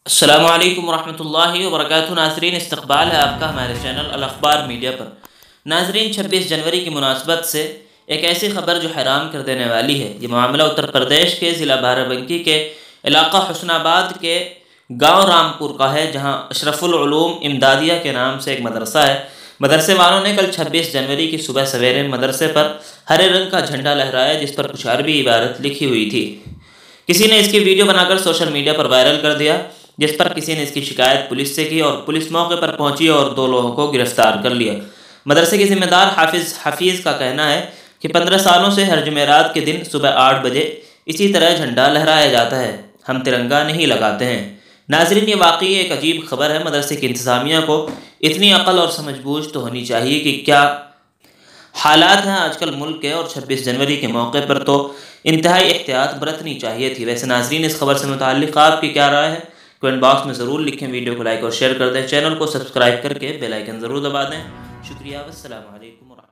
السلام علیکم ورحمۃ اللہ وبرکاتہ۔ ناظرین، استقبال ہے آپ کا ہمارے چینل الاخبار میڈیا پر۔ ناظرین، 26 جنوری کی مناسبت سے ایک ایسی خبر جو حیران کر دینے والی ہے۔ یہ معاملہ اتر پردیش کے ضلع بارہ بنکی کے علاقہ حسن آباد کے گاؤں رامپور کا ہے، جہاں اشرف العلوم امدادیہ کے نام سے ایک مدرسہ ہے۔ مدرسے والوں نے کل 26 جنوری کی صبح سویرے مدرسے پر ہرے رنگ کا جھنڈا لہرایا، جس پر کچھ عربی عبارت لکھی ہوئی تھی۔ کسی نے اس کی ویڈیو بنا کر سوشل میڈیا پر وائرل کر دیا، جس پر کسی نے اس کی شکایت پولیس سے کی اور پولیس موقع پر پہنچی اور 2 لوگوں کو گرفتار کر لیا۔ مدرسے کے ذمہ دار حفیظ کا کہنا ہے کہ 15 سالوں سے ہر جمعرات کے دن صبح 8 بجے اسی طرح جھنڈا لہرایا جاتا ہے، ہم ترنگا نہیں لگاتے ہیں۔ ناظرین، یہ واقعی ایک عجیب خبر ہے۔ مدرسے کی انتظامیہ کو اتنی عقل اور سمجھ بوجھ تو ہونی چاہیے کہ کیا حالات ہیں آج کل ملک کے، اور 26 جنوری کے موقع پر تو انتہائی احتیاط برتنی چاہیے تھی۔ ویسے ناظرین، اس خبر سے متعلق آپ کی کیا رائے ہے؟ کمنٹ باکس میں ضرور لکھیں، ویڈیو کو لائک اور شیئر کر دیں، چینل کو سبسکرائب کر کے بیل آئیکن ضرور دبا دیں۔ شکریہ، والسلام علیکم ورحمۃ اللہ۔